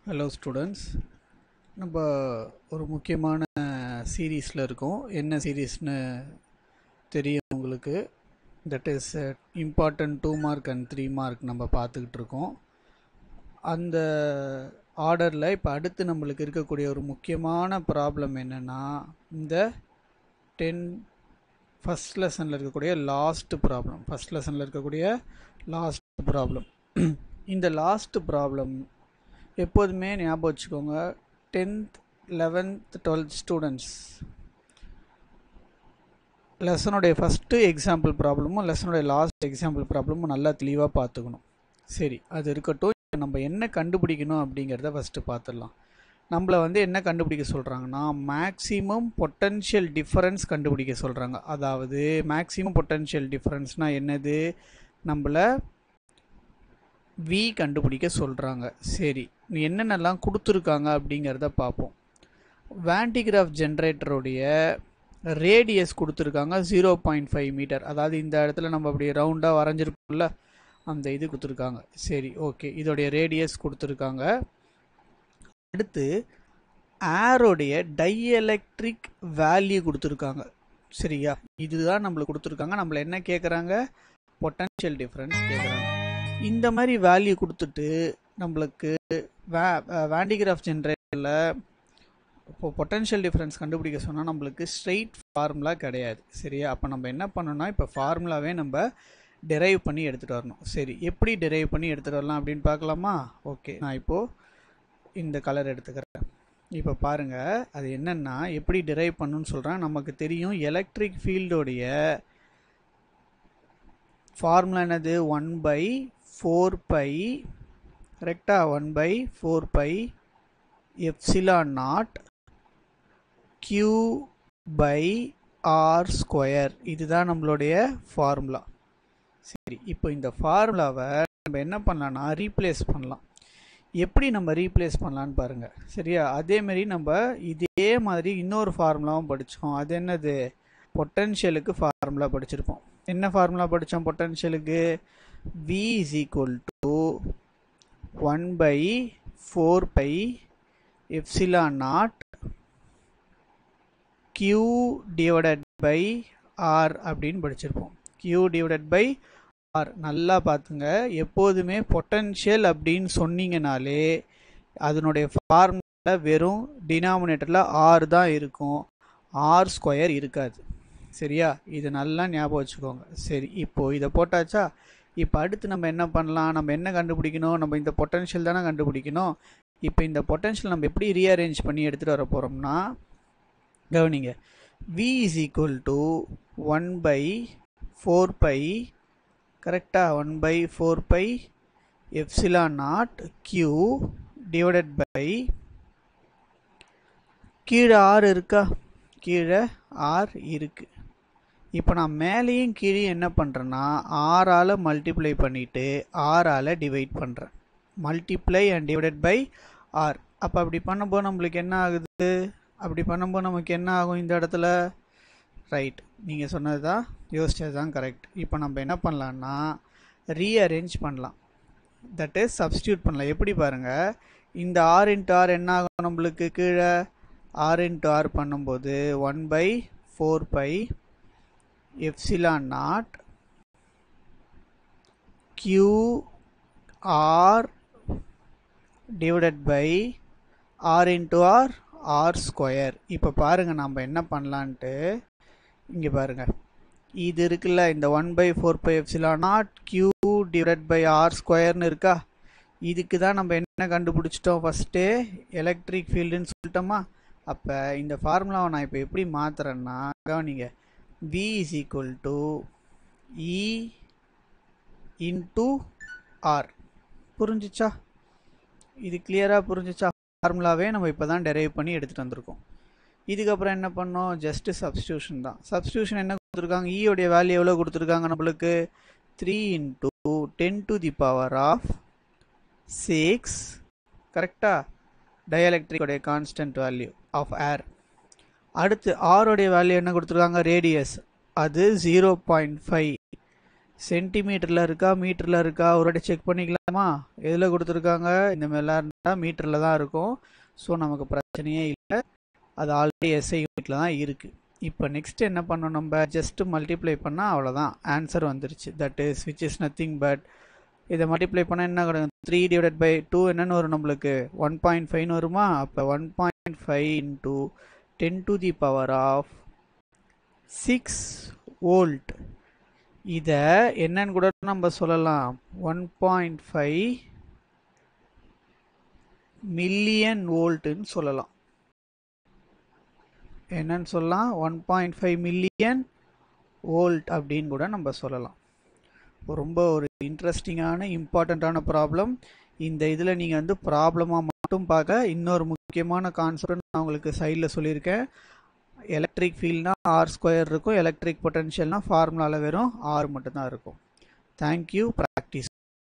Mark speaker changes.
Speaker 1: Hello students, நம்ம ஒரு முக்கியமான சீரீஸில் இருக்கோம். என்ன சீரீஸ்னு தெரியும் உங்களுக்கு. That is important 2 mark and 3 mark நம்ம பார்த்துக்கிட்டு இருக்கோம். அந்த ஆர்டரில் இப்போ அடுத்து நம்மளுக்கு இருக்கக்கூடிய ஒரு முக்கியமான ப்ராப்ளம் என்னென்னா, இந்த 10 ஃபஸ்ட் லெசனில் இருக்கக்கூடிய லாஸ்ட் ப்ராப்ளம். இந்த லாஸ்ட் ப்ராப்ளம் எப்போதுமே ஞாபகம் வச்சுக்கோங்க. 10th 11th 12th students லெசனுடைய first example ப்ராப்ளமும் லெசனுடைய லாஸ்ட் எக்ஸாம்பிள் ப்ராப்ளமும் நல்லா தெளிவாக பார்த்துக்கணும். சரி, அது இருக்கட்டும். நம்ம என்ன கண்டுபிடிக்கணும் அப்படிங்கிறத ஃபஸ்ட்டு பார்த்துடலாம். நம்மளை என்ன கண்டுபிடிக்க சொல்கிறாங்கன்னா, மேக்ஸிமம் பொட்டன்ஷியல் டிஃபரன்ஸ் கண்டுபிடிக்க சொல்கிறாங்க. அதாவது மேக்ஸிமம் பொட்டன்ஷியல் டிஃபரன்ஸ்னால் என்னது, நம்மளை V கண்டுபிடிக்க சொல்கிறாங்க. சரி, என்னென்னலாம் கொடுத்துருக்காங்க அப்படிங்கிறத பார்ப்போம். வான் டி கிராஃப் ஜென்ரேட்டருடைய ரேடியஸ் கொடுத்துருக்காங்க 0.5 மீட்டர். அதாவது இந்த இடத்துல நம்ம அப்படி ரவுண்டாக வரைஞ்சிருக்கோம்ல, அந்த இது கொடுத்துருக்காங்க. சரி, ஓகே, இதோடைய ரேடியஸ் கொடுத்துருக்காங்க. அடுத்து ஏரோடைய டைஎலக்ட்ரிக் வேல்யூ கொடுத்துருக்காங்க. சரியா, இதுதான் நம்மளுக்கு கொடுத்துருக்காங்க. நம்மளை என்ன கேட்குறாங்க, பொட்டன்ஷியல் டிஃப்ரென்ஸ் கேட்குறாங்க. இந்த மாதிரி வேல்யூ கொடுத்துட்டு நம்மளுக்கு வான் டி கிராஃப் ஜென்ரேட்டரில் இப்போ பொட்டன்ஷியல் டிஃப்ரென்ஸ் கண்டுபிடிக்க சொன்னால் நம்மளுக்கு ஸ்ட்ரெயிட் ஃபார்முலா கிடையாது. சரியா, அப்போ நம்ம என்ன பண்ணணும்னா, இப்போ ஃபார்முலாவே நம்ம டெரைவ் பண்ணி எடுத்துகிட்டு வரணும். சரி, எப்படி டெரைவ் பண்ணி எடுத்துகிட்டு வரலாம் அப்படின்னு பார்க்கலாமா? ஓகே, நான் இப்போது இந்த கலர் எடுத்துக்கிறேன். இப்போ பாருங்கள், அது என்னென்னா எப்படி டெரைவ் பண்ணணும்னு சொல்கிறேன். நமக்கு தெரியும் எலக்ட்ரிக் ஃபீல்டோடைய ஃபார்முலா என்னது, 1/4π, கரெக்டா, 1/4π எப்சிலான் நாட் Q/r². இதுதான் நம்மளுடைய ஃபார்முலா. சரி, இப்போ இந்த ஃபார்முலாவை நம்ம என்ன பண்ணலாம்னா ரீப்ளேஸ் பண்ணலாம். எப்படி நம்ம ரீப்ளேஸ் பண்ணலான்னு பாருங்கள். சரியா, அதேமாரி நம்ம இதே மாதிரி இன்னொரு ஃபார்முலாவும் படித்தோம். அது என்னது, பொட்டன்ஷியலுக்கு ஃபார்முலா படிச்சிருப்போம். என்ன ஃபார்முலா படித்தோம் பொட்டன்ஷியலுக்கு? V = 1/4π எப்சிலான் நாட் Q/r அப்படின்னு படிச்சிருப்போம். Q/r. நல்லா பார்த்துங்க, எப்போதுமே பொட்டன்ஷியல் அப்படின்னு சொன்னீங்கனாலே அதனுடைய ஃபார்முலா வெறும் டினாமினேட்டரில் R தான் இருக்கும், R² இருக்காது. சரியா, இது நல்லா ஞாபகம் வச்சுக்கோங்க. சரி, இப்போது இதை போட்டாச்சா? இப்போ அடுத்து நம்ம என்ன பண்ணலாம், நம்ம என்ன கண்டுபிடிக்கணும், நம்ம இந்த பொட்டன்ஷியல் தானே கண்டுபிடிக்கணும். இப்போ இந்த பொட்டன்ஷியல் நம்ம எப்படி ரீஅரேஞ்ச் பண்ணி எடுத்துகிட்டு வர போகிறோம்னா, கவனிங்க, V = 1/4π, கரெக்டாக, 1/4π எப்சிலான் நாட் Q/, கீழே R இருக்கா, கீழே R இருக்குது. இப்போ நான் மேலேயும் கீழே என்ன பண்ணுறேன்னா ஆரால் மல்டிப்ளை பண்ணிவிட்டு ஆரால் டிவைட் பண்ணுறேன். Multiply and divided by R. அப்போ அப்படி பண்ணும்போது நம்மளுக்கு என்ன ஆகுது, நமக்கு என்ன ஆகும் இந்த இடத்துல? ரைட், நீங்கள் சொன்னது தான், யோசிச்சது தான் கரெக்ட். இப்போ நம்ம என்ன பண்ணலான்னா ரீஅரேஞ்ச் பண்ணலாம். தட் இஸ் சப்ஸ்டியூட் பண்ணலாம். எப்படி பாருங்கள், இந்த R என்ன ஆகும் நம்மளுக்கு, கீழே R பண்ணும்போது 1/4π epsilon naught Q/r divided by R R². இப்போ பாருங்கள் நம்ம என்ன பண்ணலான்ட்டு, இங்கே பாருங்கள், இது இருக்குல்ல, இந்த 1/4π எப்சிலான் நாட் Q/r² இருக்கா, இதுக்கு தான் நம்ம என்ன கண்டுபிடிச்சிட்டோம், ஃபஸ்ட்டு எலக்ட்ரிக் ஃபீல்டுன்னு சொல்லிட்டோமா. அப்போ இந்த ஃபார்முலாவை நான் இப்போ எப்படி மாற்றுறேன்னா, கவனிங்க, V = E × R. புரிஞ்சிச்சா? இது கிளியராக புரிஞ்சிச்சா? ஃபார்முலாவே நம்ம இப்போ தான் டெரைவ் பண்ணி எடுத்துகிட்டு வந்திருக்கோம். இதுக்கப்புறம் என்ன பண்ணோம், ஜஸ்ட்டு சப்ஸ்டியூஷன் தான். சப்ஸ்டியூஷன் என்ன கொடுத்துருக்காங்க, ஈயோடைய வேல்யூ எவ்வளோ கொடுத்துருக்காங்க நம்மளுக்கு, 3 × 10⁶, கரெக்டாக, டயலக்ட்ரிக்கோடைய கான்ஸ்டன்ட் வேல்யூ ஆஃப் ஏர். அடுத்து ஆரோடைய வேல்யூ என்ன கொடுத்துருக்காங்க, ரேடியஸ், அது 0.5 சென்டிமீட்டரில் இருக்கா மீட்டரில் இருக்கா ஒரு வாட்டி செக் பண்ணிக்கலாமா? எதில் கொடுத்துருக்காங்க? இந்த மாதிரிலாம் இருந்தால் மீட்டரில் தான் இருக்கும். ஸோ நமக்கு பிரச்சனையே இல்லை, அது ஆல்ரெடி எஸ்ஐ யூனிட்டில் தான் இருக்குது. இப்போ நெக்ஸ்ட் என்ன பண்ணோம், நம்ம ஜஸ்ட்டு மல்டிப்ளை பண்ணால் அவ்வளோதான், ஆன்சர் வந்துருச்சு. That is which is nothing but, இதை மல்டிப்ளை பண்ணால் என்ன கிடைக்கும்? 3/2 என்னென்னு வரும் நம்மளுக்கு? 1.5 வருமா? அப்போ 1.5 இன்ட்டு 10⁻6 வோல்ட். இதை என்னன்னு கூட நம்ம சொல்லலாம், 1.5 மில்லியன் வோல்ட்டுன்னு சொல்லலாம். என்னன்னு சொல்லலாம்? 1.5 மில்லியன் வோல்ட் அப்படின்னு கூட நம்ம சொல்லலாம். ரொம்ப ஒரு இன்ட்ரெஸ்டிங்கான இம்பார்ட்டண்ட்டான ப்ராப்ளம். இந்த இதில் நீங்கள் வந்து ப்ராப்ளமாக மட்டும் பார்க்க, இன்னொரு முக்கியமான கான்செப்ட் நான் உங்களுக்கு சைடில் சொல்லியிருக்கேன். எலக்ட்ரிக் ஃபீல்ட்னா R² இருக்கும், எலக்ட்ரிக் பொட்டன்ஷியல்னா ஃபார்முலாவில் வெறும் R மட்டும்தான் இருக்கும். தேங்க்யூ. ப்ராக்டிஸ்.